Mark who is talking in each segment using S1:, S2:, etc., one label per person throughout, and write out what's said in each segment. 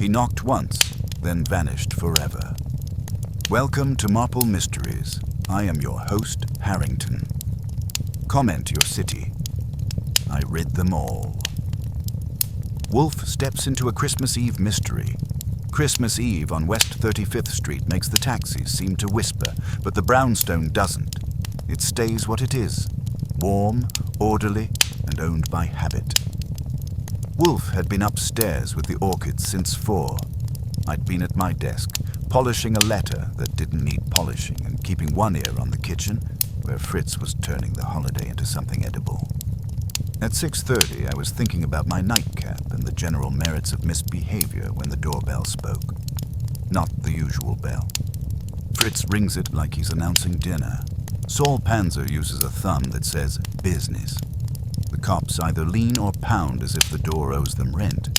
S1: He knocked once, then vanished forever. Welcome to Marple Mysteries. I am your host, Harrington. Comment your city. I rid them all. Wolfe steps into a Christmas Eve mystery. Christmas Eve on West 35th Street makes the taxis seem to whisper, but the brownstone doesn't. It stays what it is, warm, orderly, and owned by habit. Wolfe had been upstairs with the orchids since 4. I'd been at my desk, polishing a letter that didn't need polishing and keeping one ear on the kitchen, where Fritz was turning the holiday into something edible. At 6:30, I was thinking about my nightcap and the general merits of misbehavior when the doorbell spoke. Not the usual bell. Fritz rings it like he's announcing dinner. Saul Panzer uses a thumb that says business. The cops either lean or pound as if the door owes them rent.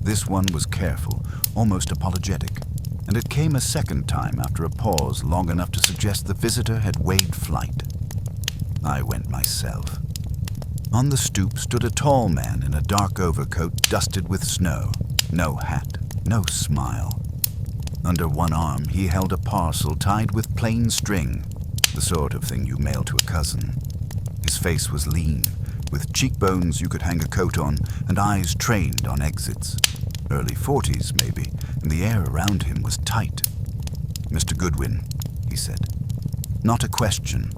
S1: This one was careful, almost apologetic, and it came a second time after a pause long enough to suggest the visitor had weighed flight. I went myself. On the stoop stood a tall man in a dark overcoat dusted with snow. No hat, no smile. Under one arm, he held a parcel tied with plain string, the sort of thing you mail to a cousin. His face was lean, with cheekbones you could hang a coat on and eyes trained on exits. Early 40s, maybe, and the air around him was tight. "Mr. Goodwin," he said. Not a question,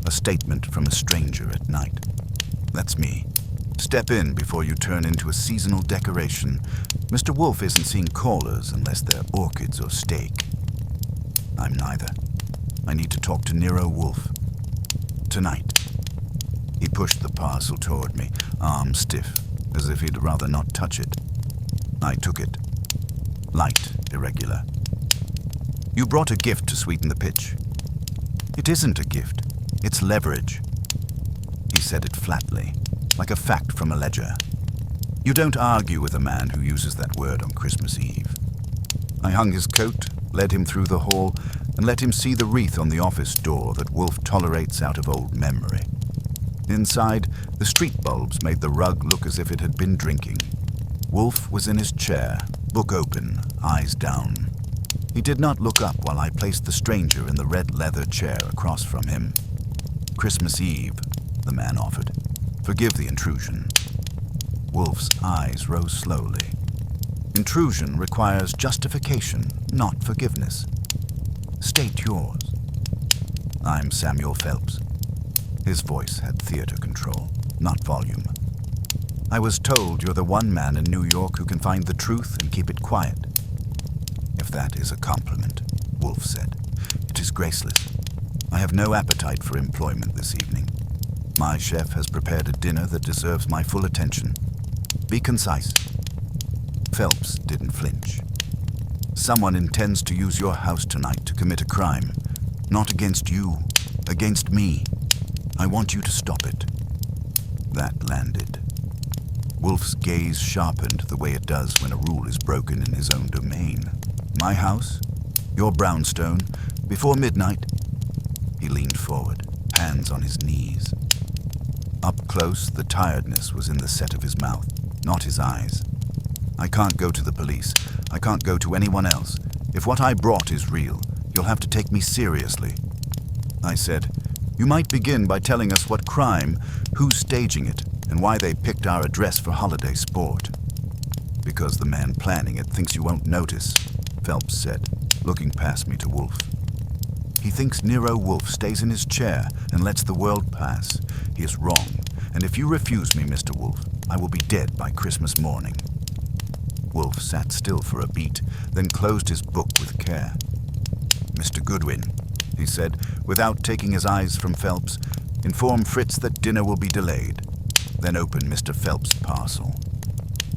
S1: a statement from a stranger at night. "That's me. Step in before you turn into a seasonal decoration. Mr. Wolfe isn't seeing callers unless they're orchids or steak." "I'm neither. I need to talk to Nero Wolfe. Tonight." He pushed the parcel toward me, arm stiff, as if he'd rather not touch it. I took it. Light, irregular. "You brought a gift to sweeten the pitch." "It isn't a gift. It's leverage." He said it flatly, like a fact from a ledger. You don't argue with a man who uses that word on Christmas Eve. I hung his coat, led him through the hall, and let him see the wreath on the office door that Wolfe tolerates out of old memory. Inside, the street bulbs made the rug look as if it had been drinking. Wolfe was in his chair, book open, eyes down. He did not look up while I placed the stranger in the red leather chair across from him. "Christmas Eve," the man offered. "Forgive the intrusion." Wolfe's eyes rose slowly. Intrusion requires justification, not forgiveness. "State yours." "I'm Samuel Phelps." His voice had theater control, not volume. "I was told you're the one man in New York who can find the truth and keep it quiet." "If that is a compliment," Wolfe said, "it is graceless. I have no appetite for employment this evening. My chef has prepared a dinner that deserves my full attention. Be concise." Phelps didn't flinch. "Someone intends to use your house tonight to commit a crime. Not against you, against me. I want you to stop it." That landed. Wolfe's gaze sharpened the way it does when a rule is broken in his own domain. "My house, your brownstone, before midnight." He leaned forward, hands on his knees. Up close, the tiredness was in the set of his mouth, not his eyes. "I can't go to the police. I can't go to anyone else. If what I brought is real, you'll have to take me seriously." I said, "You might begin by telling us what crime, who's staging it, and why they picked our address for holiday sport." "Because the man planning it thinks you won't notice," Phelps said, looking past me to Wolfe. "He thinks Nero Wolfe stays in his chair and lets the world pass. He is wrong, and if you refuse me, Mr. Wolfe, I will be dead by Christmas morning." Wolfe sat still for a beat, then closed his book with care. "Mr. Goodwin," he said, without taking his eyes from Phelps, "inform Fritz that dinner will be delayed. Then open Mr. Phelps' parcel."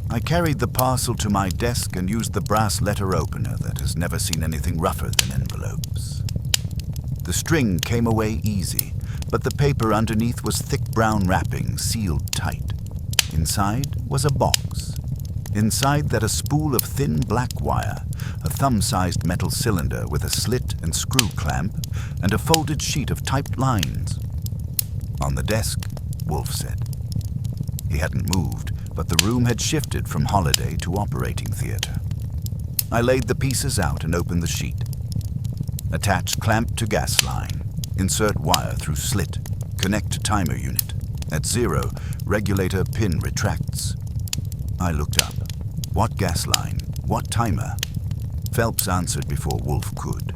S1: I carried the parcel to my desk and used the brass letter opener that has never seen anything rougher than envelopes. The string came away easy, but the paper underneath was thick brown wrapping, sealed tight. Inside was a box. Inside that a spool of thin black wire, a thumb-sized metal cylinder with a slit and screw clamp, and a folded sheet of typed lines. "On the desk," Wolfe said. He hadn't moved, but the room had shifted from holiday to operating theater. I laid the pieces out and opened the sheet. Attach clamp to gas line. Insert wire through slit. Connect to timer unit. At 0, regulator pin retracts. I looked up. What gas line? What timer? Phelps answered before Wolfe could.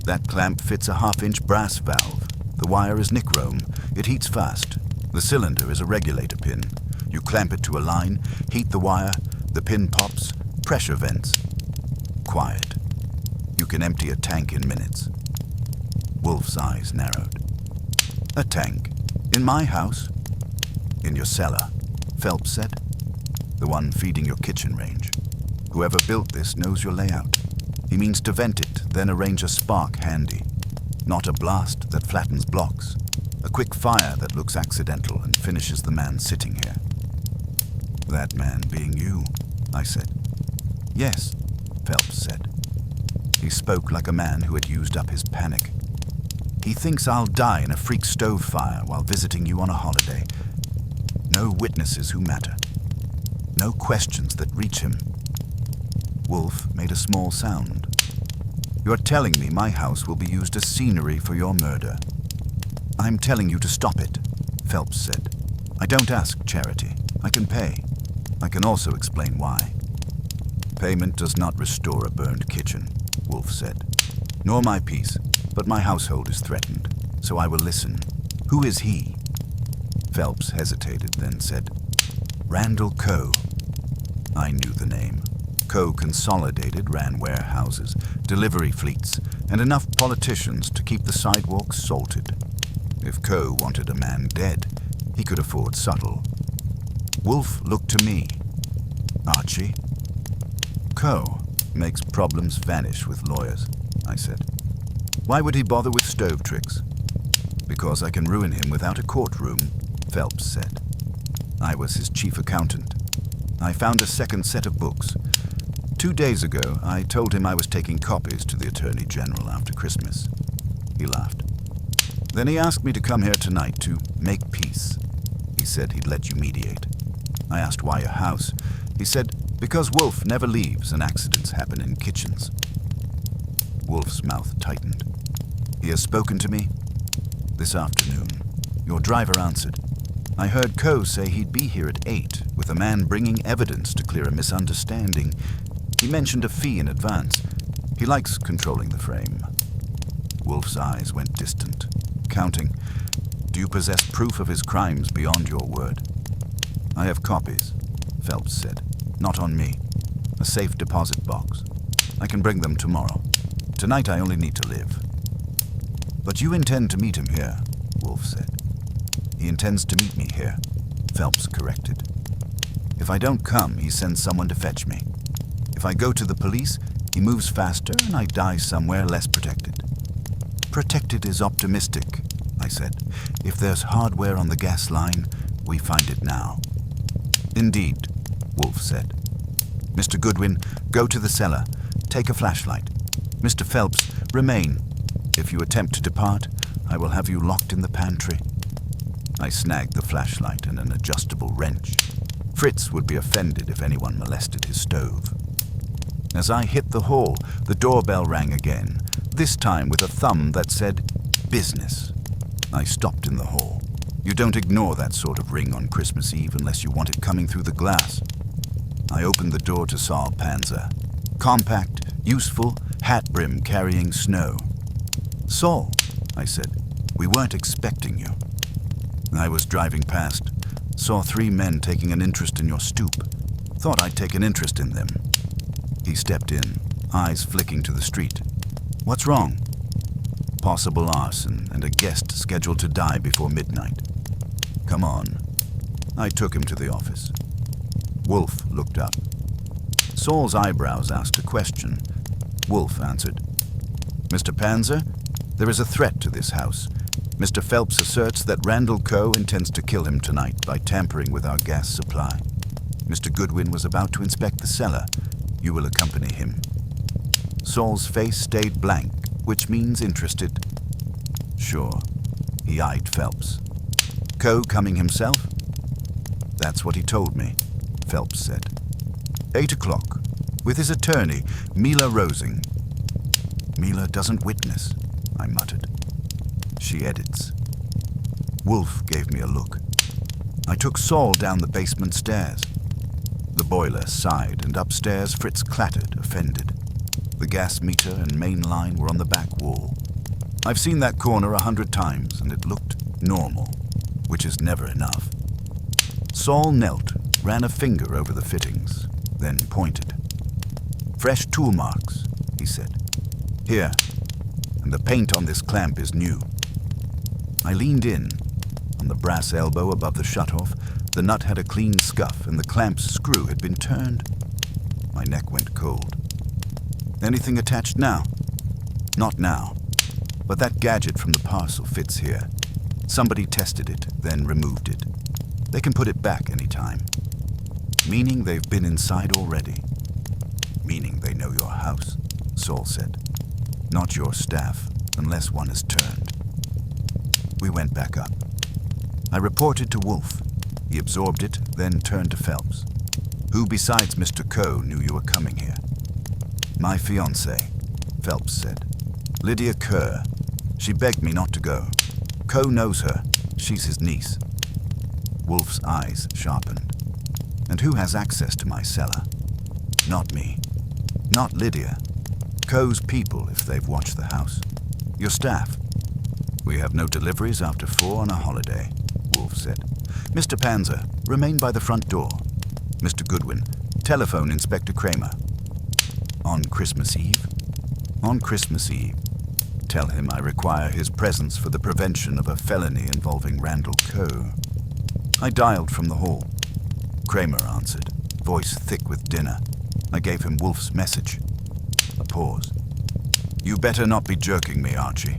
S1: That clamp fits a half-inch brass valve. The wire is nichrome. It heats fast. The cylinder is a regulator pin. You clamp it to a line, heat the wire, the pin pops, pressure vents. Quiet. You can empty a tank in minutes. Wolfe's eyes narrowed. A tank? In my house? In your cellar, Phelps said. The one feeding your kitchen range. Whoever built this knows your layout. He means to vent it, then arrange a spark handy. Not a blast that flattens blocks. A quick fire that looks accidental and finishes the man sitting here. That man being you, I said. Yes, Phelps said. He spoke like a man who had used up his panic. He thinks I'll die in a freak stove fire while visiting you on a holiday. No witnesses who matter. No questions that reach him. Wolfe made a small sound. You're telling me my house will be used as scenery for your murder. I'm telling you to stop it, Phelps said. I don't ask charity. I can pay. I can also explain why. Payment does not restore a burned kitchen, Wolfe said. Nor my peace, but my household is threatened, so I will listen. Who is he? Phelps hesitated, then said, Randall Coe. I knew the name. Coe Consolidated ran warehouses, delivery fleets, and enough politicians to keep the sidewalks salted. If Coe wanted a man dead, he could afford subtle. Wolfe looked to me. Archie? Coe makes problems vanish with lawyers, I said. Why would he bother with stove tricks? Because I can ruin him without a courtroom, Phelps said. I was his chief accountant. I found a second set of books. 2 days ago, I told him I was taking copies to the Attorney General after Christmas. He laughed. Then he asked me to come here tonight to make peace. He said he'd let you mediate. I asked why a house. He said, because Wolfe never leaves and accidents happen in kitchens. Wolfe's mouth tightened. He has spoken to me? This afternoon. Your driver answered. I heard Coe say he'd be here at 8 with a man bringing evidence to clear a misunderstanding. He mentioned a fee in advance. He likes controlling the frame. Wolfe's eyes went distant, counting. Do you possess proof of his crimes beyond your word? I have copies, Phelps said. Not on me. A safe deposit box. I can bring them tomorrow. Tonight I only need to live. But you intend to meet him here, Wolfe said. He intends to meet me here, Phelps corrected. If I don't come, he sends someone to fetch me. If I go to the police, he moves faster and I die somewhere less protected. Protected is optimistic, I said. If there's hardware on the gas line, we find it now. Indeed, Wolfe said. Mr. Goodwin, go to the cellar. Take a flashlight. Mr. Phelps, remain. If you attempt to depart, I will have you locked in the pantry. I snagged the flashlight and an adjustable wrench. Fritz would be offended if anyone molested his stove. As I hit the hall, the doorbell rang again, this time with a thumb that said, business. I stopped in the hall. You don't ignore that sort of ring on Christmas Eve unless you want it coming through the glass. I opened the door to Saul Panzer. Compact, useful, hat brim carrying snow. Saul, I said, we weren't expecting you. I was driving past, saw 3 men taking an interest in your stoop. Thought I'd take an interest in them. He stepped in, eyes flicking to the street. What's wrong? Possible arson and a guest scheduled to die before midnight. Come on. I took him to the office. Wolfe looked up. Saul's eyebrows asked a question. Wolfe answered. Mr. Panzer, there is a threat to this house. Mr. Phelps asserts that Randall Coe intends to kill him tonight by tampering with our gas supply. Mr. Goodwin was about to inspect the cellar. You will accompany him. Saul's face stayed blank, which means interested. Sure. He eyed Phelps. Coe coming himself? That's what he told me, Phelps said. 8 o'clock. with his attorney, Mila Rosing. Mila doesn't witness, I muttered. She edits. Wolfe gave me a look. I took Saul down the basement stairs. The boiler sighed, and upstairs Fritz clattered, offended. The gas meter and main line were on the back wall. I've seen that corner 100 times, and it looked normal, which is never enough. Saul knelt, ran a finger over the fittings, then pointed. "Fresh tool marks," he said. "Here, and the paint on this clamp is new." I leaned in. On the brass elbow above the shutoff, the nut had a clean scuff, and the clamp's screw had been turned. My neck went cold. "Anything attached now?" "Not now, but that gadget from the parcel fits here. Somebody tested it, then removed it. They can put it back any time." "Meaning they've been inside already?" "Meaning they know your house," Saul said. "Not your staff, unless one is turned." We went back up. I reported to Wolfe. He absorbed it, then turned to Phelps. "Who besides Mr. Coe knew you were coming here?" "My fiancée," Phelps said. "Lydia Kerr. She begged me not to go. Coe knows her. She's his niece." Wolfe's eyes sharpened. "And who has access to my cellar?" "Not me. Not Lydia. Coe's people, if they've watched the house. Your staff." "We have no deliveries after 4 on a holiday," Wolfe said. "Mr. Panzer, remain by the front door. Mr. Goodwin, telephone Inspector Kramer." "On Christmas Eve?" "On Christmas Eve. Tell him I require his presence for the prevention of a felony involving Randall Coe." I dialed from the hall. Kramer answered, voice thick with dinner. I gave him Wolfe's message. A pause. "You better not be jerking me, Archie,"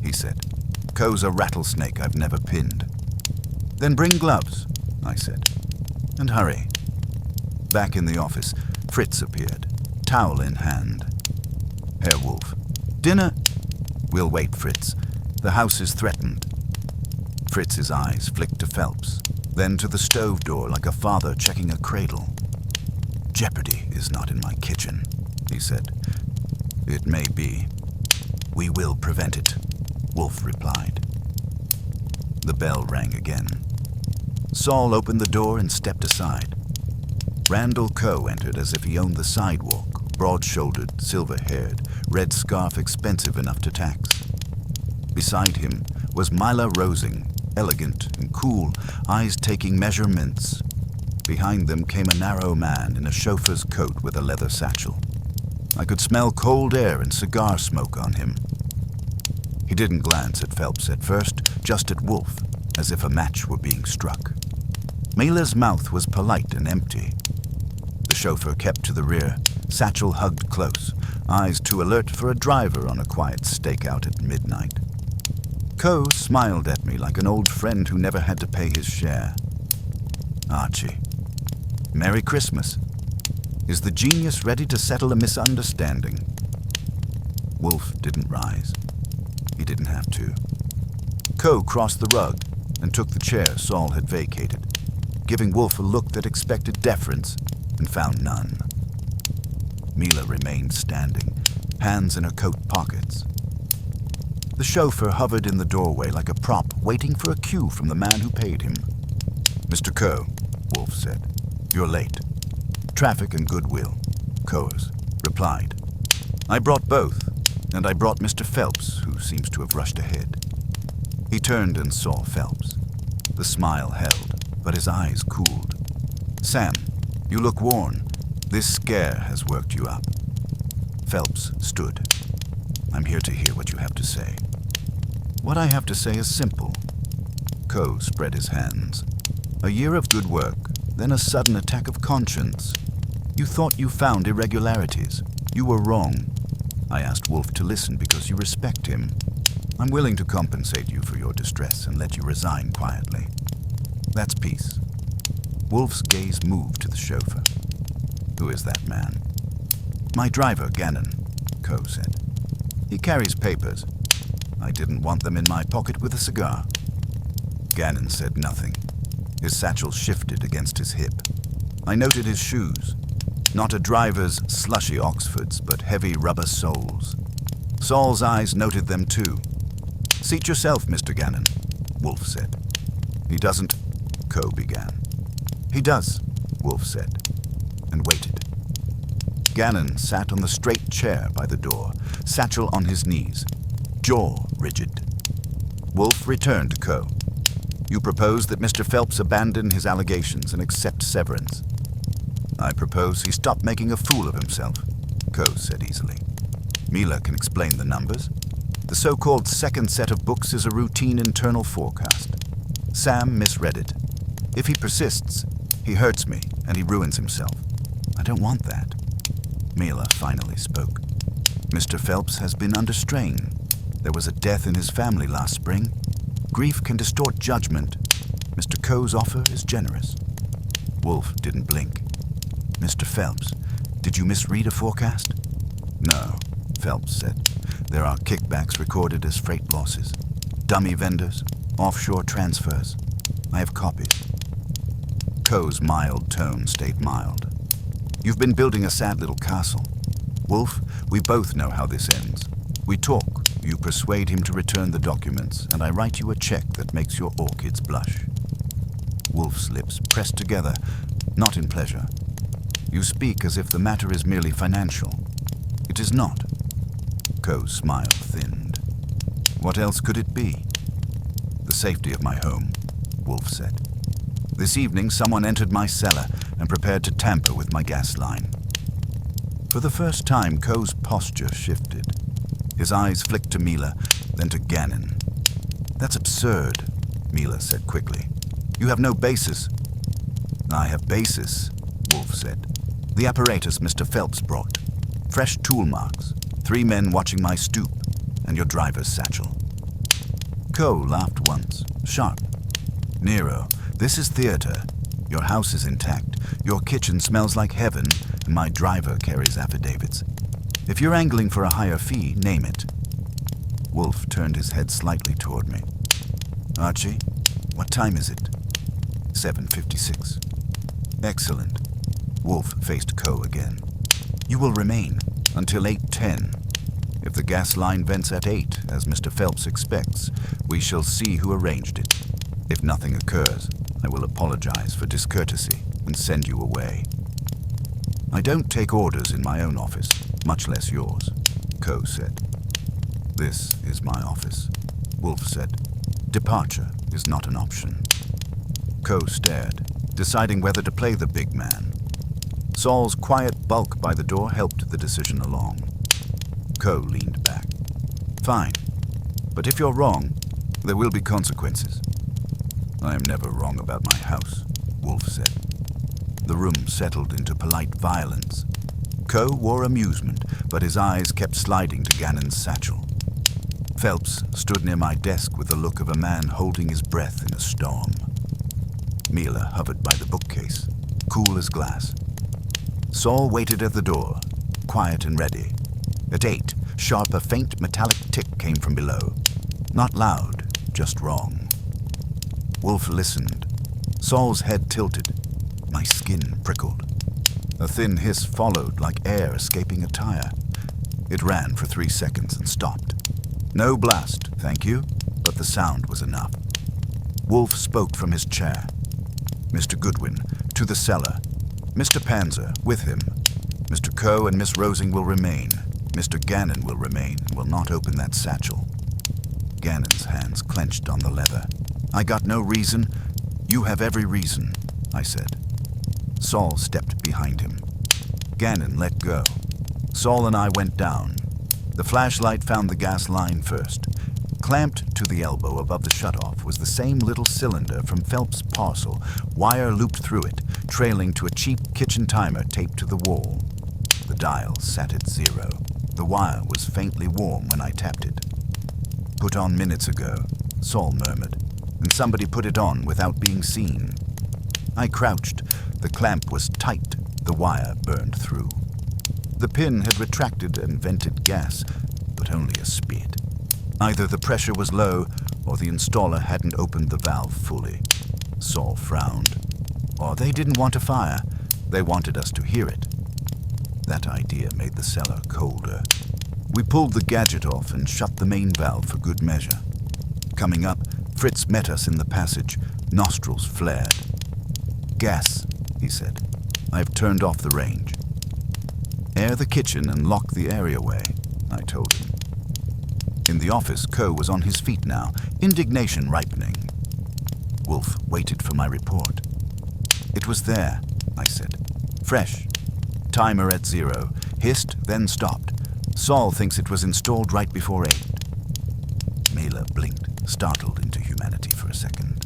S1: he said. "Coe's a rattlesnake I've never pinned." "Then bring gloves," I said. "And hurry." Back in the office, Fritz appeared, towel in hand. "Herr Wolfe, dinner?" "We'll wait, Fritz. The house is threatened." Fritz's eyes flicked to Phelps, then to the stove door like a father checking a cradle. "Jeopardy is not in my kitchen," he said. "It may be. We will prevent it," Wolfe replied. The bell rang again. Saul opened the door and stepped aside. Randall Coe entered as if he owned the sidewalk, broad-shouldered, silver-haired, red scarf expensive enough to tax. Beside him was Mila Rosing, elegant and cool, eyes taking measurements. Behind them came a narrow man in a chauffeur's coat with a leather satchel. I could smell cold air and cigar smoke on him. He didn't glance at Phelps at first, just at Wolfe, as if a match were being struck. Mila's mouth was polite and empty. The chauffeur kept to the rear, satchel hugged close, eyes too alert for a driver on a quiet stakeout at midnight. Coe smiled at me like an old friend who never had to pay his share. "Archie, Merry Christmas. Is the genius ready to settle a misunderstanding?" Wolfe didn't rise. He didn't have to. Coe crossed the rug and took the chair Saul had vacated, giving Wolfe a look that expected deference and found none. Mila remained standing, hands in her coat pockets. The chauffeur hovered in the doorway like a prop waiting for a cue from the man who paid him. "Mr. Coe," Wolfe said, "you're late." "Traffic and goodwill," Coes replied. "I brought both, and I brought Mr. Phelps, who seems to have rushed ahead." He turned and saw Phelps. The smile held, but his eyes cooled. "Sam, you look worn. This scare has worked you up." Phelps stood. "I'm here to hear what you have to say." "What I have to say is simple." Coe spread his hands. "A year of good work, then a sudden attack of conscience. You thought you found irregularities. You were wrong. I asked Wolfe to listen because you respect him. I'm willing to compensate you for your distress and let you resign quietly. That's peace." Wolfe's gaze moved to the chauffeur. "Who is that man?" "My driver, Gannon," Coe said. "He carries papers. I didn't want them in my pocket with a cigar." Gannon said nothing. His satchel shifted against his hip. I noted his shoes. Not a driver's slushy Oxfords, but heavy rubber soles. Saul's eyes noted them too. "Seat yourself, Mr. Gannon," Wolfe said. "He doesn't," Coe began. "He does," Wolfe said, and waited. Gannon sat on the straight chair by the door, satchel on his knees, jaw rigid. Wolfe returned to Coe. "You propose that Mr. Phelps abandon his allegations and accept severance." "I propose he stop making a fool of himself," Coe said easily. "Mila can explain the numbers. The so-called second set of books is a routine internal forecast. Sam misread it. If he persists, he hurts me and he ruins himself. I don't want that." Mila finally spoke. "Mr. Phelps has been under strain. There was a death in his family last spring. Grief can distort judgment. Mr. Coe's offer is generous." Wolfe didn't blink. "Mr. Phelps, did you misread a forecast?" "No," Phelps said. "There are kickbacks recorded as freight losses. Dummy vendors, offshore transfers. I have copies." Coe's mild tone stayed mild. "You've been building a sad little castle. Wolfe, we both know how this ends. We talk, you persuade him to return the documents, and I write you a check that makes your orchids blush." Wolfe's lips pressed together, not in pleasure. "You speak as if the matter is merely financial. It is not." Coe's smile thinned. "What else could it be?" "The safety of my home," Wolfe said. "This evening someone entered my cellar and prepared to tamper with my gas line." For the first time, Coe's posture shifted. His eyes flicked to Mila, then to Gannon. "That's absurd," Mila said quickly. "You have no basis." "I have basis," Wolfe said. "The apparatus Mr. Phelps brought. Fresh tool marks, 3 men watching my stoop, and your driver's satchel." Coe laughed once, sharp. "Nero, this is theater. Your house is intact, your kitchen smells like heaven, and my driver carries affidavits. If you're angling for a higher fee, name it." Wolfe turned his head slightly toward me. "Archie, what time is it?" 7:56. "Excellent." Wolfe faced Coe again. "You will remain until 8:10. If the gas line vents at 8, as Mr. Phelps expects, we shall see who arranged it. If nothing occurs, I will apologize for discourtesy and send you away." "I don't take orders in my own office, much less yours," Coe said. "This is my office," Wolfe said. "Departure is not an option." Coe stared, deciding whether to play the big man. Saul's quiet bulk by the door helped the decision along. Coe leaned back. "Fine, but if you're wrong, there will be consequences." "I am never wrong about my house," Wolfe said. The room settled into polite violence. Coe wore amusement, but his eyes kept sliding to Gannon's satchel. Phelps stood near my desk with the look of a man holding his breath in a storm. Mila hovered by the bookcase, cool as glass. Saul waited at the door, quiet and ready. At 8, sharp, a faint metallic tick came from below. Not loud, just wrong. Wolfe listened. Saul's head tilted. My skin prickled. A thin hiss followed, like air escaping a tire. It ran for 3 seconds and stopped. No blast, thank you, but the sound was enough. Wolfe spoke from his chair. "Mr. Goodwin, to the cellar. Mr. Panzer, with him. Mr. Coe and Miss Rosing will remain. Mr. Gannon will remain and will not open that satchel." Gannon's hands clenched on the leather. "I got no reason. You have every reason," I said. Saul stepped behind him. Gannon let go. Saul and I went down. The flashlight found the gas line first. Clamped to the elbow above the shutoff was the same little cylinder from Phelps' parcel, wire looped through it, trailing to a cheap kitchen timer taped to the wall. The dial sat at 0. The wire was faintly warm when I tapped it. "Put on minutes ago," Saul murmured, "and somebody put it on without being seen." I crouched. The clamp was tight. The wire burned through. The pin had retracted and vented gas, but only a spit. Either the pressure was low, or the installer hadn't opened the valve fully. Saul frowned. Or they didn't want a fire. They wanted us to hear it. That idea made the cellar colder. We pulled the gadget off and shut the main valve for good measure. Coming up, Fritz met us in the passage, nostrils flared. "Gas," he said. "I've turned off the range." "Air the kitchen and lock the areaway," I told him. In the office, Coe was on his feet now, indignation ripening. Wolfe waited for my report. "It was there," I said. "Fresh. Timer at 0. Hissed, then stopped. Saul thinks it was installed right before 8. Mela blinked, startled into humanity for a second.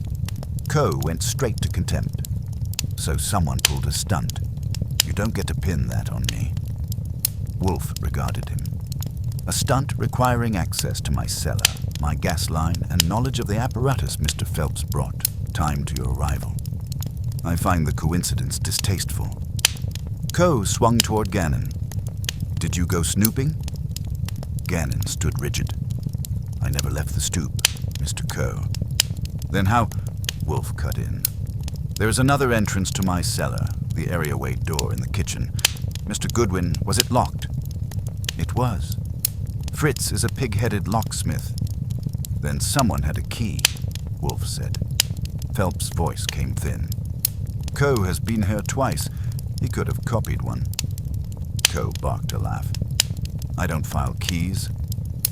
S1: Coe went straight to contempt. "So someone pulled a stunt. You don't get to pin that on me." Wolfe regarded him. "A stunt requiring access to my cellar, my gas line, and knowledge of the apparatus Mr. Phelps brought, timed to your arrival. I find the coincidence distasteful." Coe swung toward Gannon. "Did you go snooping?" Gannon stood rigid. "I never left the stoop, Mr. Coe." "Then how—" Wolfe cut in. "There's another entrance to my cellar, the areaway door in the kitchen. Mr. Goodwin, was it locked?" "It was. Fritz is a pig-headed locksmith." "Then someone had a key," Wolfe said. Phelps' voice came thin. "Coe has been here twice. He could have copied one." Coe barked a laugh. "I don't file keys.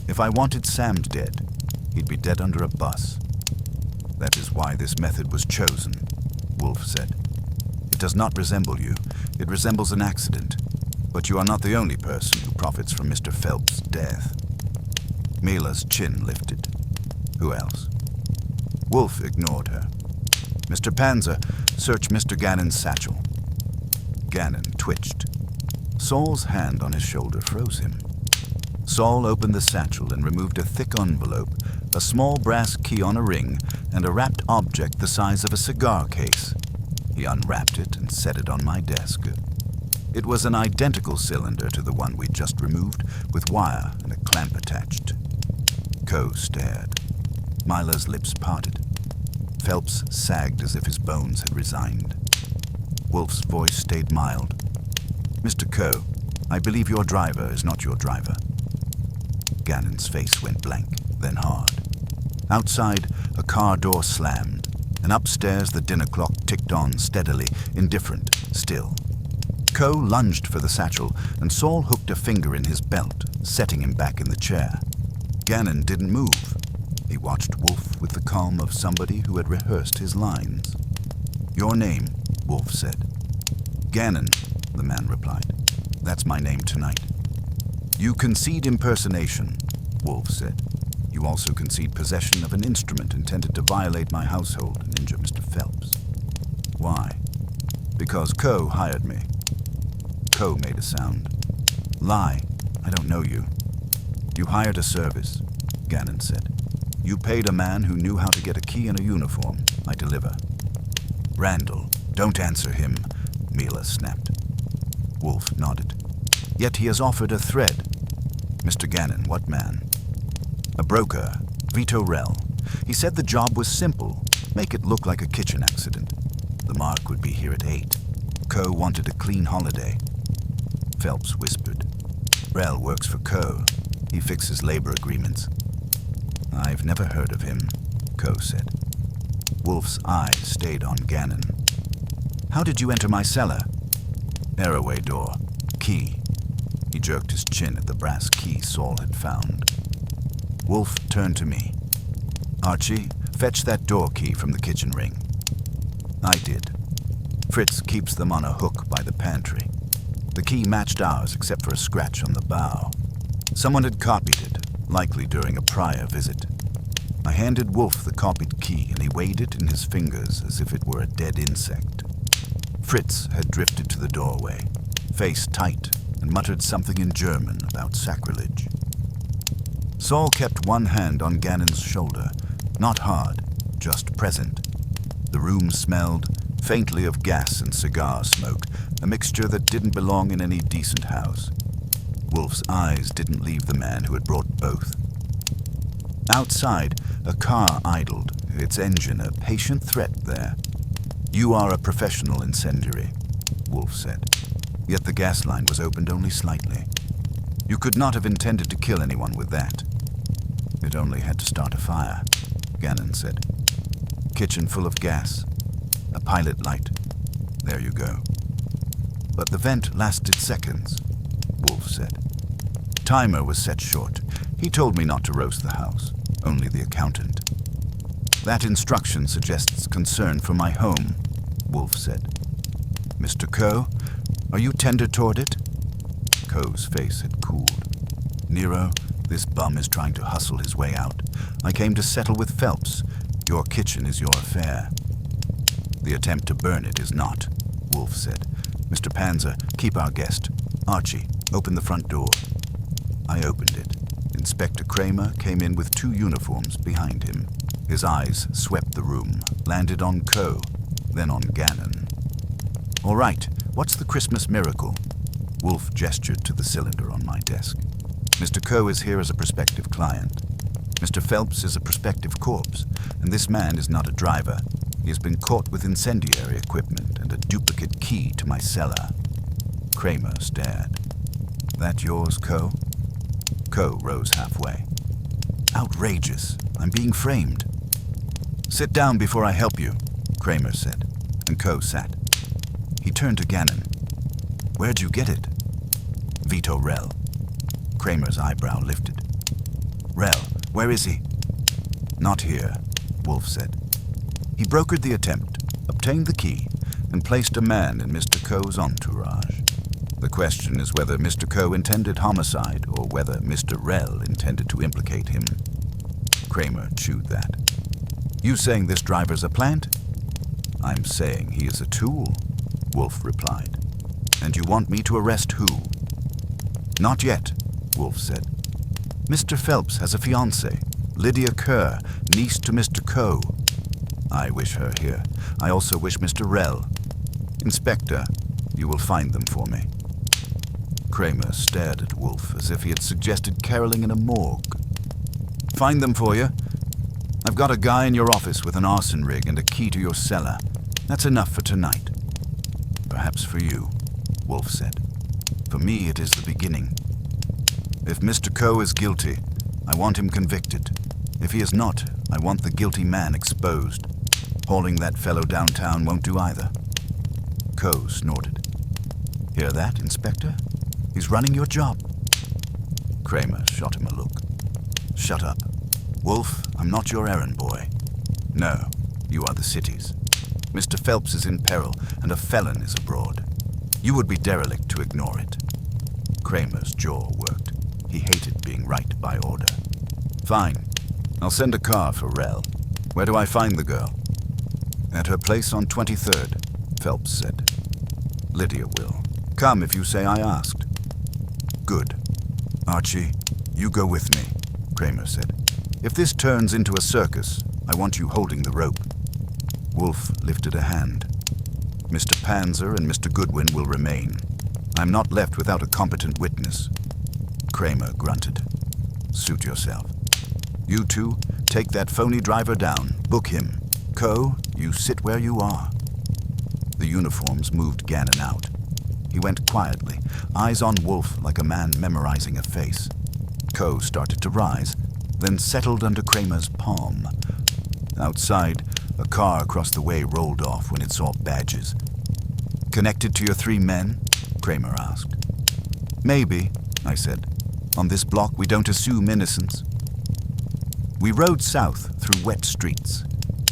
S1: If I wanted Sam dead, he'd be dead under a bus." "That is why this method was chosen," Wolfe said. "It does not resemble you. It resembles an accident. But you are not the only person who profits from Mr. Phelps' death." Mela's chin lifted. "Who else?" Wolfe ignored her. "Mr. Panzer, search Mr. Gannon's satchel." Gannon twitched. Saul's hand on his shoulder froze him. Saul opened the satchel and removed a thick envelope, a small brass key on a ring, and a wrapped object the size of a cigar case. He unwrapped it and set it on my desk. It was an identical cylinder to the one we'd just removed, with wire and a clamp attached. Coe stared. Myla's lips parted. Phelps sagged as if his bones had resigned. Wolfe's voice stayed mild. "Mr. Coe, I believe your driver is not your driver." Gannon's face went blank, then hard. Outside, a car door slammed, and upstairs the dinner clock ticked on steadily, indifferent, still. Coe lunged for the satchel, and Saul hooked a finger in his belt, setting him back in the chair. Gannon didn't move. He watched Wolfe with the calm of somebody who had rehearsed his lines. "Your name," Wolfe said. "Gannon," the man replied. "That's my name tonight." "You concede impersonation," Wolfe said. "You also concede possession of an instrument intended to violate my household and injure Mr. Phelps." "Why?" "Because Coe hired me." Coe made a sound. "Lie. I don't know you." "You hired a service," Gannon said. "You paid a man who knew how to get a key and a uniform. I deliver." "Randall, don't answer him," Mela snapped. Wolfe nodded. "Yet he has offered a thread." "Mr. Gannon, what man?" "A broker, Vito Rell. He said the job was simple. Make it look like a kitchen accident. The mark would be here at 8. Coe wanted a clean holiday." Phelps whispered. "Rell works for Coe. He fixes labor agreements." "I've never heard of him," Coe said. Wolfe's eyes stayed on Gannon. "How did you enter my cellar?" "Areaway door. Key." He jerked his chin at the brass key Saul had found. Wolfe turned to me. "Archie, fetch that door key from the kitchen ring." I did. Fritz keeps them on a hook by the pantry. The key matched ours except for a scratch on the bow. Someone had copied it, likely during a prior visit. I handed Wolfe the copied key, and he weighed it in his fingers as if it were a dead insect. Fritz had drifted to the doorway, face tight, and muttered something in German about sacrilege. Saul kept one hand on Gannon's shoulder, not hard, just present. The room smelled faintly of gas and cigar smoke, a mixture that didn't belong in any decent house. Wolfe's eyes didn't leave the man who had brought both. Outside, a car idled, its engine a patient threat there. "You are a professional incendiary," Wolfe said. Yet the gas line was opened only slightly. You could not have intended to kill anyone with that. It only had to start a fire, Gannon said. Kitchen full of gas. A pilot light. There you go. But the vent lasted seconds, Wolfe said. Timer was set short. He told me not to roast the house, only the accountant. That instruction suggests concern for my home, Wolfe said. Mr. Coe, are you tender toward it? Coe's face had cooled. Nero, this bum is trying to hustle his way out. I came to settle with Phelps. Your kitchen is your affair. The attempt to burn it is not, Wolfe said. Mr. Panzer, keep our guest. Archie, open the front door. I opened it. Inspector Kramer came in with 2 uniforms behind him. His eyes swept the room, landed on Coe, then on Gannon. All right, what's the Christmas miracle? Wolfe gestured to the cylinder on my desk. Mr. Coe is here as a prospective client. Mr. Phelps is a prospective corpse, and this man is not a driver. He has been caught with incendiary equipment and a duplicate key to my cellar. Kramer stared. That yours, Coe? Coe rose halfway. Outrageous. I'm being framed. Sit down before I help you, Kramer said, and Coe sat. He turned to Gannon. Where'd you get it? Vito Rell. Kramer's eyebrow lifted. Rell, where is he? Not here, Wolfe said. He brokered the attempt, obtained the key, and placed a man in Mr. Coe's entourage. The question is whether Mr. Coe intended homicide or whether Mr. Rell intended to implicate him. Kramer chewed that. You saying this driver's a plant? I'm saying he is a tool, Wolfe replied. And you want me to arrest who? Not yet, Wolfe said. Mr. Phelps has a fiancée, Lydia Kerr, niece to Mr. Coe. I wish her here. I also wish Mr. Rell. Inspector, you will find them for me. Kramer stared at Wolfe as if he had suggested caroling in a morgue. Find them for you? I've got a guy in your office with an arson rig and a key to your cellar. That's enough for tonight. Perhaps for you, Wolfe said. For me, it is the beginning. If Mr. Coe is guilty, I want him convicted. If he is not, I want the guilty man exposed. Hauling that fellow downtown won't do either. Coe snorted. Hear that, Inspector? He's running your job. Kramer shot him a look. Shut up. Wolfe, I'm not your errand boy. No, you are the city's. Mr. Phelps is in peril, and a felon is abroad. You would be derelict to ignore it. Kramer's jaw worked. He hated being right by order. Fine. I'll send a car for Rell. Where do I find the girl? At her place on 23rd, Phelps said. Lydia will. Come if you say I asked. Good. Archie, you go with me, Kramer said. If this turns into a circus, I want you holding the rope. Wolfe lifted a hand. Mr. Panzer and Mr. Goodwin will remain. I'm not left without a competent witness. Kramer grunted. Suit yourself. You two, take that phony driver down. Book him. Coe, you sit where you are. The uniforms moved Gannon out. He went quietly, eyes on Wolfe like a man memorizing a face. Coe started to rise, then settled under Kramer's palm. Outside, a car across the way rolled off when it saw badges. Connected to your 3 men? Kramer asked. Maybe, I said. On this block, we don't assume innocence. We rode south through wet streets.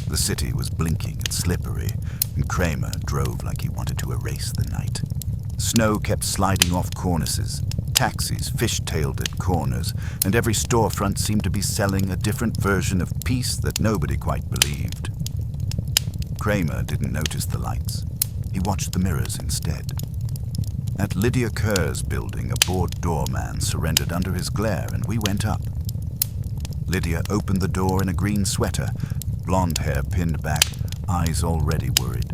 S1: The city was blinking and slippery, and Kramer drove like he wanted to erase the night. Snow kept sliding off cornices. Taxis fish-tailed at corners, and every storefront seemed to be selling a different version of peace that nobody quite believed. Kramer didn't notice the lights. He watched the mirrors instead. At Lydia Kerr's building, a bored doorman surrendered under his glare, and we went up. Lydia opened the door in a green sweater, blonde hair pinned back, eyes already worried.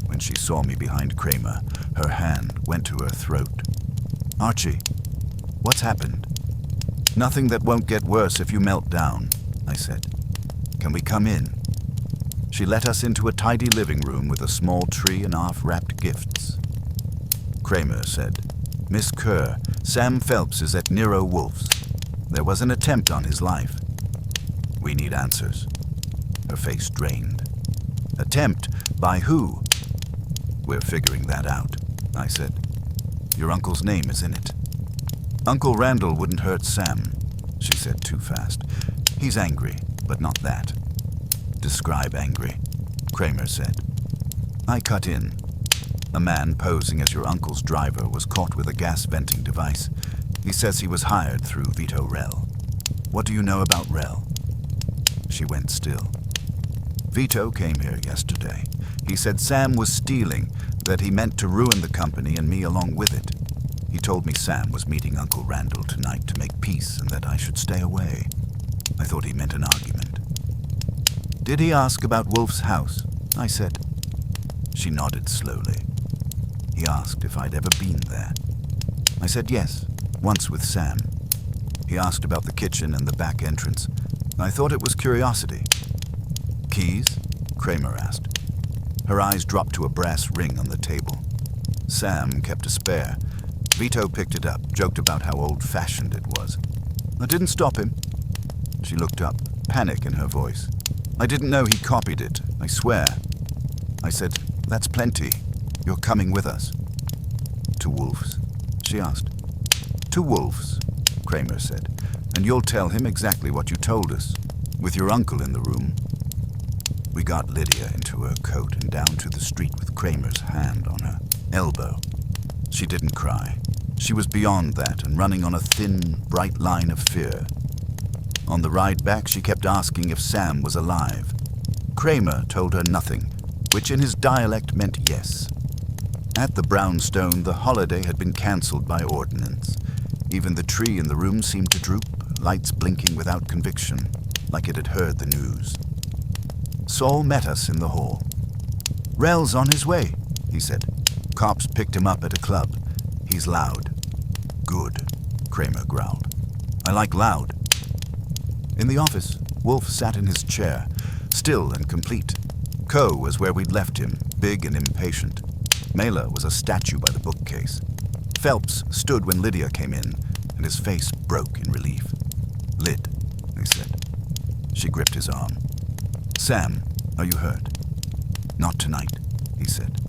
S1: When she saw me behind Kramer, her hand went to her throat. Archie, what's happened? Nothing that won't get worse if you melt down, I said. Can we come in? She let us into a tidy living room with a small tree and half-wrapped gifts. Kramer said. "Miss Kerr, Sam Phelps is at Nero Wolfe's. There was an attempt on his life. We need answers." Her face drained. "Attempt? By who?" "We're figuring that out," I said. "Your uncle's name is in it." "Uncle Randall wouldn't hurt Sam," she said too fast. "He's angry, but not that." "Describe angry," Kramer said. I cut in. "A man posing as your uncle's driver was caught with a gas venting device. He says he was hired through Vito Rell. What do you know about Rell?" She went still. "Vito came here yesterday. He said Sam was stealing, that he meant to ruin the company and me along with it. He told me Sam was meeting Uncle Randall tonight to make peace and that I should stay away. I thought he meant an argument." "Did he ask about Wolfe's house?" I said. She nodded slowly. "He asked if I'd ever been there." I said yes, once with Sam. He asked about the kitchen and the back entrance. I thought it was curiosity. "Keys?" Kramer asked. Her eyes dropped to a brass ring on the table. Sam kept a spare. Vito picked it up, joked about how old-fashioned it was. "I didn't stop him." She looked up, panic in her voice. "I didn't know he copied it, I swear." I said, "That's plenty. You're coming with us." "To Wolfe's?" she asked. "To Wolfe's," Kramer said. "And you'll tell him exactly what you told us, with your uncle in the room." We got Lydia into her coat and down to the street with Kramer's hand on her elbow. She didn't cry. She was beyond that and running on a thin, bright line of fear. On the ride back, she kept asking if Sam was alive. Kramer told her nothing, which in his dialect meant yes. At the brownstone, the holiday had been cancelled by ordinance. Even the tree in the room seemed to droop, lights blinking without conviction, like it had heard the news. Saul met us in the hall. "Rell's on his way," he said. "Cops picked him up at a club. He's loud." "Good," Kramer growled. "I like loud." In the office, Wolfe sat in his chair, still and complete. Coe was where we'd left him, big and impatient. Mela was a statue by the bookcase. Phelps stood when Lydia came in, and his face broke in relief. "Lyd," he said. She gripped his arm. "Sam, are you hurt?" "Not tonight," he said.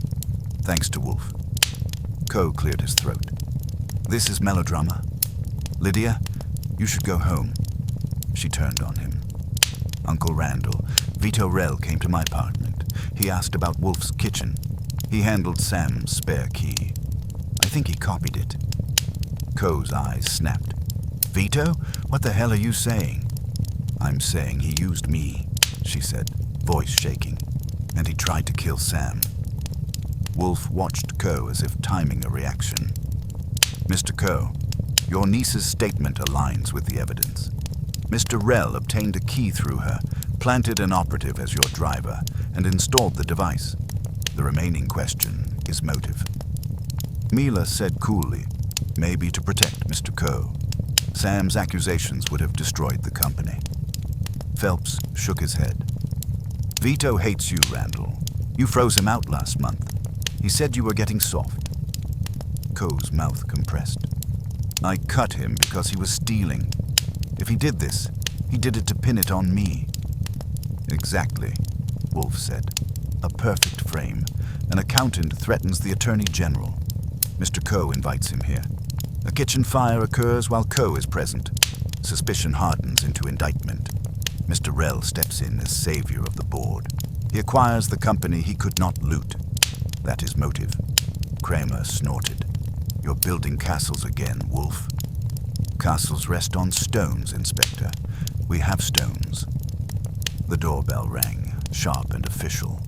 S1: "Thanks to Wolfe." Coe cleared his throat. "This is melodrama. Lydia, you should go home." She turned on him. "Uncle Randall, Vito Rell came to my apartment. He asked about Wolfe's kitchen. He handled Sam's spare key. I think he copied it." Coe's eyes snapped. "Vito? What the hell are you saying?" "I'm saying he used me," she said, voice shaking. "And he tried to kill Sam." Wolfe watched Coe as if timing a reaction. "Mr. Coe, your niece's statement aligns with the evidence. Mr. Rell obtained a key through her, planted an operative as your driver, and installed the device. The remaining question is motive." Mela said coolly, "Maybe to protect Mr. Coe. Sam's accusations would have destroyed the company." Phelps shook his head. "Vito hates you, Randall. You froze him out last month. He said you were getting soft." Coe's mouth compressed. "I cut him because he was stealing. If he did this, he did it to pin it on me." "Exactly," Wolfe said. "A perfect frame. An accountant threatens the Attorney General. Mr. Coe invites him here. A kitchen fire occurs while Coe is present. Suspicion hardens into indictment. Mr. Rell steps in as savior of the board. He acquires the company he could not loot. That is motive." Kramer snorted. "You're building castles again, Wolfe." "Castles rest on stones, Inspector. We have stones." The doorbell rang, sharp and official.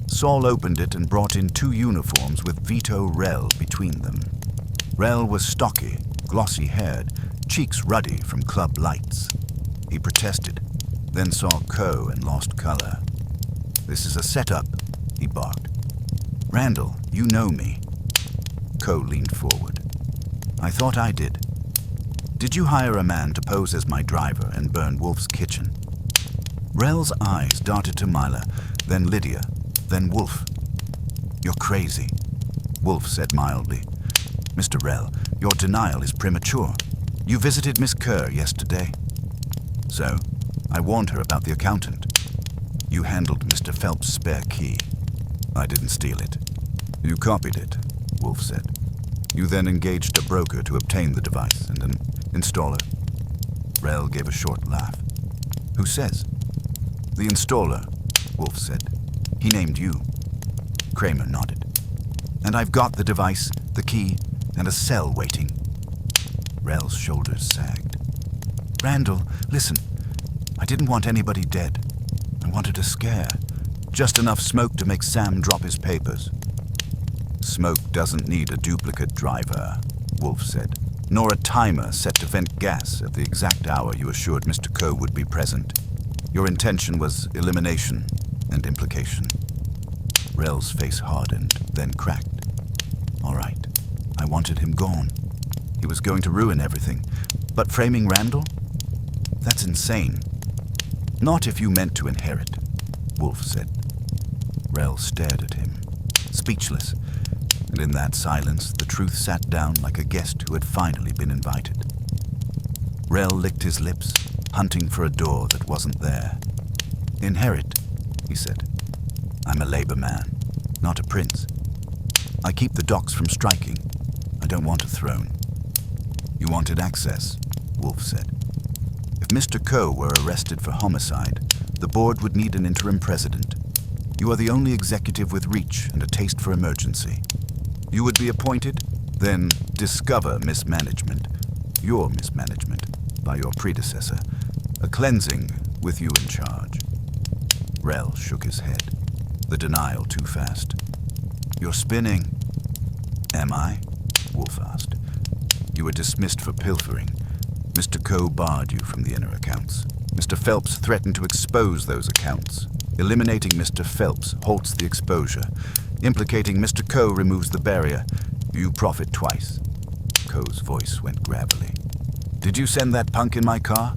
S1: Saul opened it and brought in 2 uniforms with Vito Rell between them. Rell was stocky, glossy-haired, cheeks ruddy from club lights. He protested, then saw Coe and lost color. "This is a setup," he barked. "Randall, you know me." Coe leaned forward. "I thought I did. Did you hire a man to pose as my driver and burn Wolfe's kitchen?" Rell's eyes darted to Mila, then Lydia, then Wolfe. "You're crazy," Wolfe said mildly. Mr. Rell, your denial is premature. You visited Miss Kerr yesterday. So, I warned her about the accountant. You handled Mr. Phelps' spare key. I didn't steal it. You copied it, Wolfe said. You then engaged a broker to obtain the device and an installer. Rell gave a short laugh. Who says? The installer, Wolfe said. He named you. Kramer nodded. And I've got the device, the key, and a cell waiting. Rell's shoulders sagged. Randall, listen. I didn't want anybody dead. I wanted a scare. Just enough smoke to make Sam drop his papers. Smoke doesn't need a duplicate driver, Wolfe said, nor a timer set to vent gas at the exact hour you assured Mr. Coe would be present. Your intention was elimination and implication. Rell's face hardened, then cracked. All right, I wanted him gone. He was going to ruin everything. But framing Randall? That's insane. Not if you meant to inherit, Wolfe said. Rell stared at him, speechless, and in that silence the truth sat down like a guest who had finally been invited. Rell licked his lips, hunting for a door that wasn't there. Inherit, he said. I'm a labor man, not a prince. I keep the docks from striking. I don't want a throne. You wanted access, Wolfe said. If Mr. Coe were arrested for homicide, the board would need an interim president. You are the only executive with reach and a taste for emergency. You would be appointed, then discover mismanagement, your mismanagement, by your predecessor, a cleansing with you in charge. Rell shook his head, the denial too fast. You're spinning. Am I? Wolfe asked. You were dismissed for pilfering. Mr. Coe barred you from the inner accounts. Mr. Phelps threatened to expose those accounts. Eliminating Mr. Phelps halts the exposure. Implicating Mr. Coe removes the barrier. You profit twice. Coe's voice went gravelly. Did you send that punk in my car?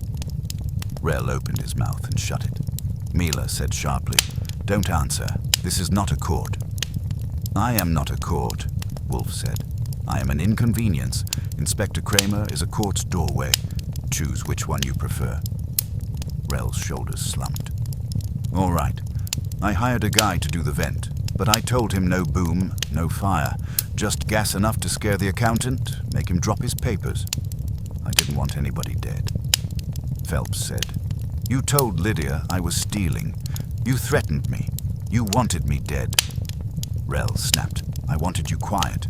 S1: Rell opened his mouth and shut it. Mila said sharply, Don't answer. This is not a court. I am not a court, Wolfe said. I am an inconvenience. Inspector Kramer is a court's doorway. Choose which one you prefer. Rell's shoulders slumped. All right. I hired a guy to do the vent, but I told him no boom, no fire. Just gas enough to scare the accountant, make him drop his papers. I didn't want anybody dead. Phelps said, You told Lydia I was stealing. You threatened me. You wanted me dead. Rell snapped. I wanted you quiet.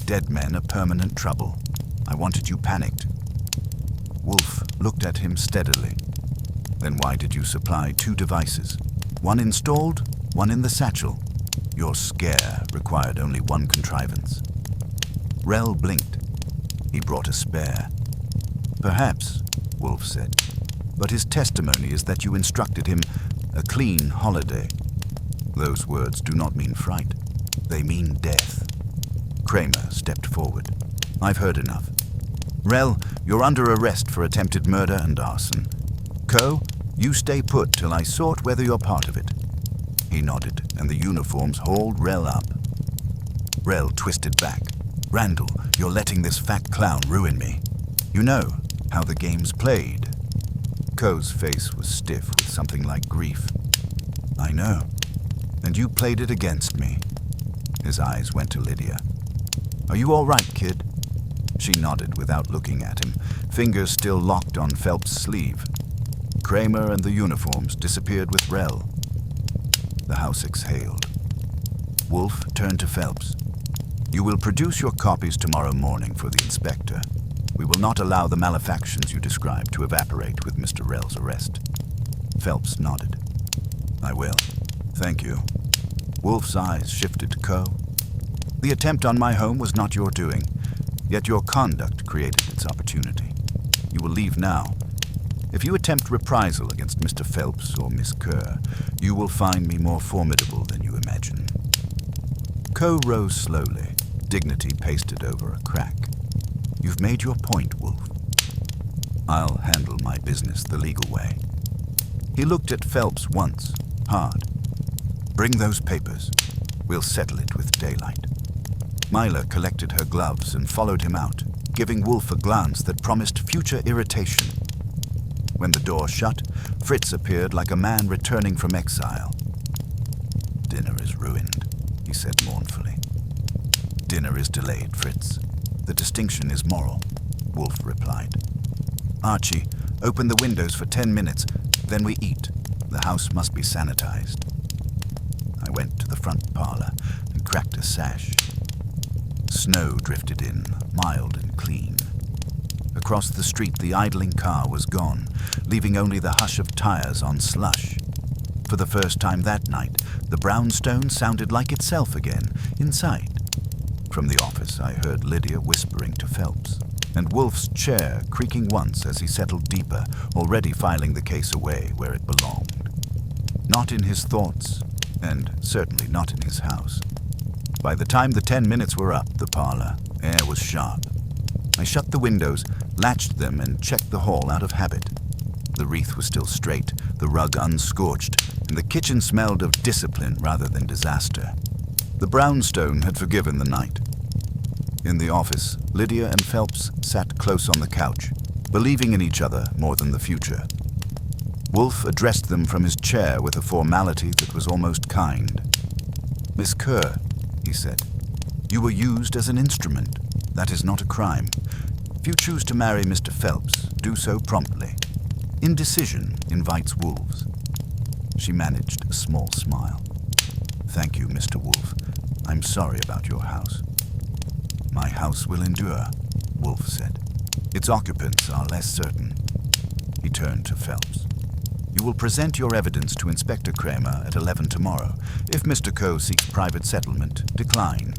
S1: Dead men are permanent trouble. I wanted you panicked. Wolfe looked at him steadily. Then why did you supply 2 devices? One installed, one in the satchel. Your scare required only one contrivance. Rell blinked. He brought a spare. Perhaps, Wolfe said, but his testimony is that you instructed him a clean holiday. Those words do not mean fright. They mean death. Kramer stepped forward. I've heard enough. Rell, you're under arrest for attempted murder and arson. Coe, you stay put till I sort whether you're part of it. He nodded, and the uniforms hauled Rell up. Rell twisted back. Randall, you're letting this fat clown ruin me. You know how the game's played. Coe's face was stiff with something like grief. I know. And you played it against me. His eyes went to Lydia. Are you all right, kid? She nodded without looking at him, fingers still locked on Phelps' sleeve. Kramer and the uniforms disappeared with Rell. The house exhaled. Wolfe turned to Phelps. You will produce your copies tomorrow morning for the inspector. We will not allow the malefactions you described to evaporate with Mr. Rell's arrest. Phelps nodded. I will. Thank you. Wolfe's eyes shifted to Coe. The attempt on my home was not your doing, yet your conduct created its opportunity. You will leave now. If you attempt reprisal against Mr. Phelps or Miss Kerr, you will find me more formidable than you imagine. Coe rose slowly, dignity pasted over a crack. You've made your point, Wolfe. I'll handle my business the legal way. He looked at Phelps once, hard. Bring those papers. We'll settle it with daylight. Myla collected her gloves and followed him out, giving Wolfe a glance that promised future irritation. When the door shut, Fritz appeared like a man returning from exile. "Dinner is ruined," he said mournfully. "Dinner is delayed, Fritz. The distinction is moral," Wolfe replied. "Archie, open the windows for 10 minutes, then we eat. The house must be sanitized." I went to the front parlor and cracked a sash. Snow drifted in, mild and clean. Across the street, the idling car was gone, leaving only the hush of tires on slush. For the first time that night, the brownstone sounded like itself again, inside. From the office, I heard Lydia whispering to Phelps, and Wolfe's chair creaking once as he settled deeper, already filing the case away where it belonged. Not in his thoughts, and certainly not in his house. By the time the 10 minutes were up, the parlor air was sharp. I shut the windows, latched them, and checked the hall out of habit. The wreath was still straight, the rug unscorched, and the kitchen smelled of discipline rather than disaster. The brownstone had forgiven the night. In the office, Lydia and Phelps sat close on the couch, believing in each other more than the future. Wolfe addressed them from his chair with a formality that was almost kind. "Miss Kerr," he said, "you were used as an instrument. That is not a crime. If you choose to marry Mr. Phelps, do so promptly. Indecision invites wolves." She managed a small smile. "Thank you, Mr. Wolfe. I'm sorry about your house." "My house will endure," Wolfe said. "Its occupants are less certain." He turned to Phelps. "You will present your evidence to Inspector Kramer at 11 tomorrow. If Mr. Coe seeks private settlement, decline.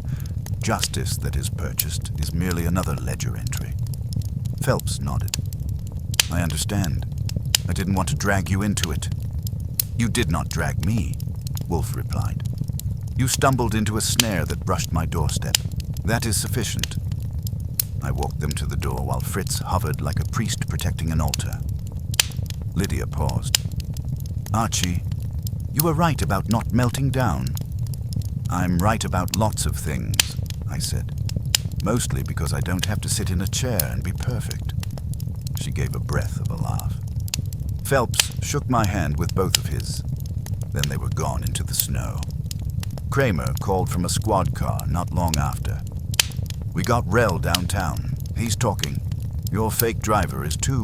S1: Justice that is purchased is merely another ledger entry." Phelps nodded. "I understand. I didn't want to drag you into it." "You did not drag me," Wolfe replied. "You stumbled into a snare that brushed my doorstep. That is sufficient." I walked them to the door while Fritz hovered like a priest protecting an altar. Lydia paused. "Archie, you were right about not melting down." "I'm right about lots of things," I said. "Mostly because I don't have to sit in a chair and be perfect." She gave a breath of a laugh. Phelps shook my hand with both of his. Then they were gone into the snow. Kramer called from a squad car not long after. "We got Rel downtown. He's talking. Your fake driver is too.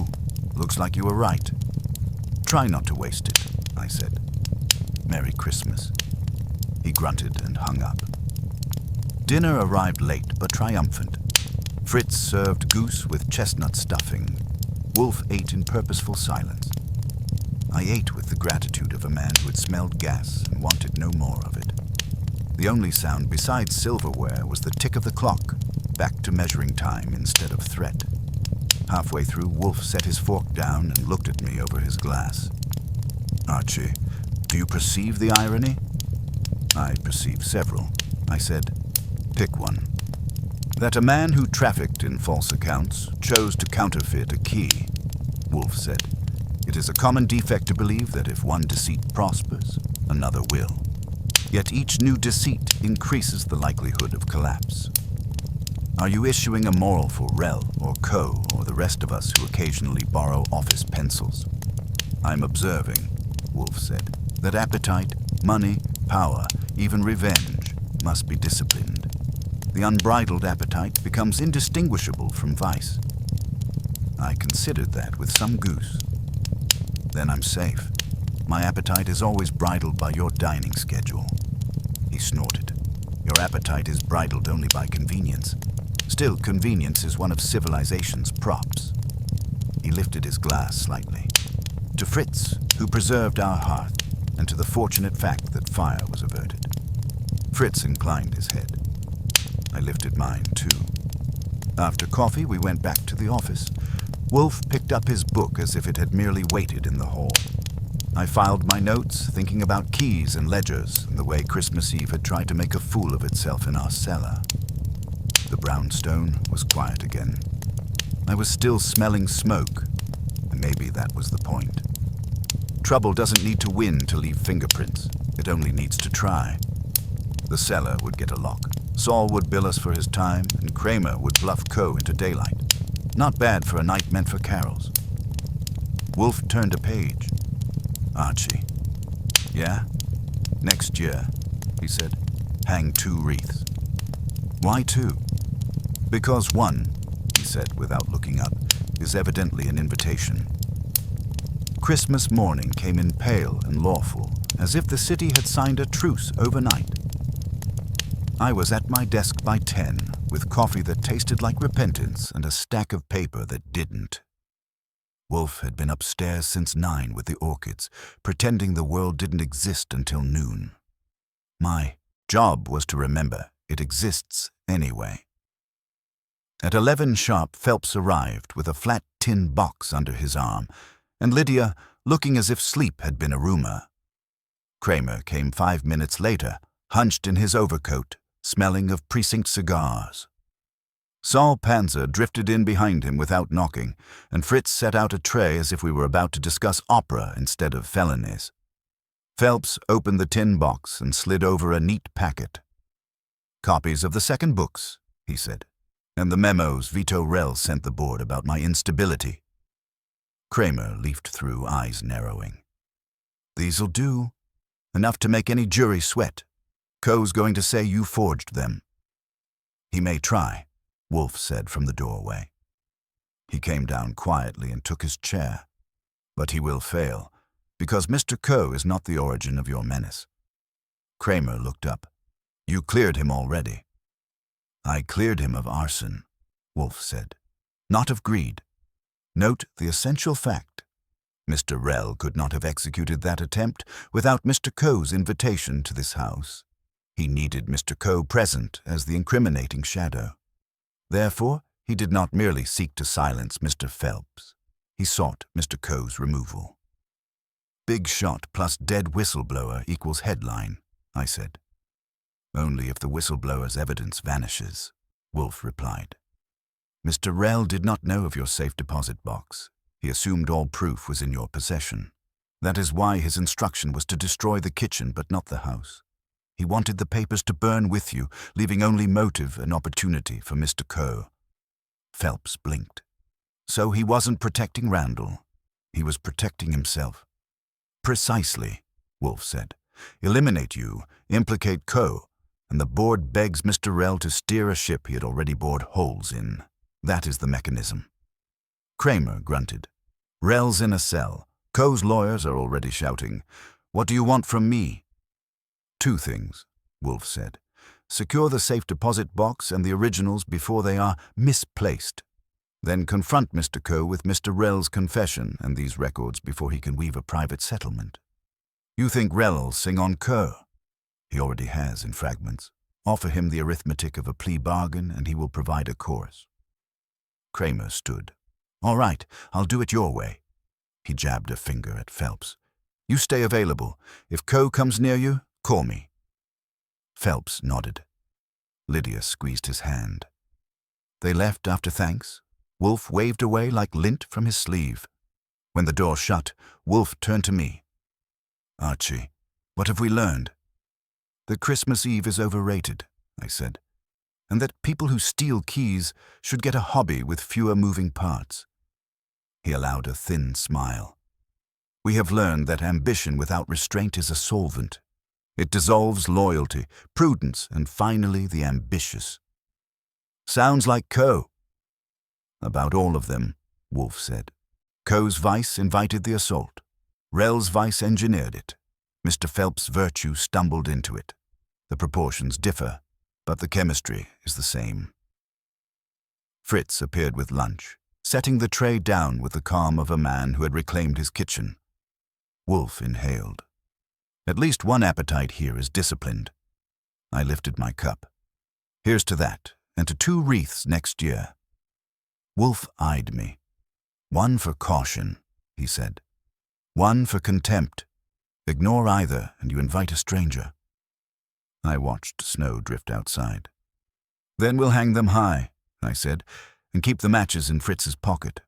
S1: Looks like you were right." "Try not to waste it," I said. "Merry Christmas." He grunted and hung up. Dinner arrived late but triumphant. Fritz served goose with chestnut stuffing. Wolfe ate in purposeful silence. I ate with the gratitude of a man who had smelled gas and wanted no more of it. The only sound besides silverware was the tick of the clock, back to measuring time instead of threat. Halfway through, Wolfe set his fork down and looked at me over his glass. "Archie, do you perceive the irony?" "I perceive several," I said. "Pick one." "That a man who trafficked in false accounts chose to counterfeit a key," Wolfe said. "It is a common defect to believe that if one deceit prospers, another will. Yet each new deceit increases the likelihood of collapse. Are you issuing a moral for Rel or Coe or the rest of us who occasionally borrow office pencils?" "I'm observing," Wolfe said, "that appetite, money, power, even revenge must be disciplined. The unbridled appetite becomes indistinguishable from vice. I considered that with some goose. Then I'm safe. My appetite is always bridled by your dining schedule." He snorted. "Your appetite is bridled only by convenience. Still, convenience is one of civilization's props." He lifted his glass slightly. "To Fritz, who preserved our hearth, and to the fortunate fact that fire was averted." Fritz inclined his head. I lifted mine, too. After coffee, we went back to the office. Wolfe picked up his book as if it had merely waited in the hall. I filed my notes, thinking about keys and ledgers and the way Christmas Eve had tried to make a fool of itself in our cellar. The brownstone was quiet again. I was still smelling smoke, and maybe that was the point. Trouble doesn't need to win to leave fingerprints. It only needs to try. The cellar would get a lock. Saul would bill us for his time, and Kramer would bluff Coe into daylight. Not bad for a night meant for carols. Wolfe turned a page. Archie. Yeah? Next year, he said. Hang 2 wreaths. Why 2? Because 1, he said without looking up, is evidently an invitation. Christmas morning came in pale and lawful, as if the city had signed a truce overnight. I was at my desk by 10, with coffee that tasted like repentance and a stack of paper that didn't. Wolfe had been upstairs since 9 with the orchids, pretending the world didn't exist until noon. My job was to remember it exists anyway. At 11 sharp, Phelps arrived with a flat tin box under his arm, and Lydia looking as if sleep had been a rumor. Kramer came 5 minutes later, hunched in his overcoat, smelling of precinct cigars. Saul Panzer drifted in behind him without knocking, and Fritz set out a tray as if we were about to discuss opera instead of felonies. Phelps opened the tin box and slid over a neat packet. Copies of the second books, he said, and the memos Vito Rell sent the board about my instability. Kramer leafed through, eyes narrowing. These'll do. Enough to make any jury sweat. Coe's going to say you forged them. He may try, Wolfe said from the doorway. He came down quietly and took his chair. But he will fail, because Mr. Coe is not the origin of your menace. Kramer looked up. You cleared him already. I cleared him of arson, Wolfe said. Not of greed. Note the essential fact. Mr. Rell could not have executed that attempt without Mr. Coe's invitation to this house. He needed Mr. Coe present as the incriminating shadow. Therefore, he did not merely seek to silence Mr. Phelps. He sought Mr. Coe's removal. Big shot plus dead whistleblower equals headline, I said. Only if the whistleblower's evidence vanishes, Wolfe replied. Mr. Rell did not know of your safe deposit box. He assumed all proof was in your possession. That is why his instruction was to destroy the kitchen but not the house. He wanted the papers to burn with you, leaving only motive and opportunity for Mr. Coe. Phelps blinked. So he wasn't protecting Randall. He was protecting himself. Precisely, Wolfe said. Eliminate you, implicate Coe, and the board begs Mr. Rell to steer a ship he had already bored holes in. That is the mechanism. Kramer grunted. Rell's in a cell. Coe's lawyers are already shouting. What do you want from me? 2 things, Wolfe said. Secure the safe deposit box and the originals before they are misplaced. Then confront Mr. Coe with Mr. Rell's confession and these records before he can weave a private settlement. You think Rell'll sing on Coe? He already has in fragments. Offer him the arithmetic of a plea bargain and he will provide a chorus. Kramer stood. All right, I'll do it your way. He jabbed a finger at Phelps. You stay available. If Coe comes near you, call me. Phelps nodded. Lydia squeezed his hand. They left after thanks. Wolfe waved away like lint from his sleeve. When the door shut, Wolfe turned to me. Archie, what have we learned? That Christmas Eve is overrated, I said, and that people who steal keys should get a hobby with fewer moving parts. He allowed a thin smile. We have learned that ambition without restraint is a solvent. It dissolves loyalty, prudence, and finally the ambitious. Sounds like Coe. About all of them, Wolfe said. Coe's vice invited the assault. Rell's vice engineered it. Mr. Phelps' virtue stumbled into it. The proportions differ, but the chemistry is the same. Fritz appeared with lunch, setting the tray down with the calm of a man who had reclaimed his kitchen. Wolfe inhaled. At least one appetite here is disciplined. I lifted my cup. Here's to that, and to 2 wreaths next year. Wolfe eyed me. 1 for caution, he said. 1 for contempt. Ignore either, and you invite a stranger. I watched snow drift outside. Then we'll hang them high, I said, and keep the matches in Fritz's pocket.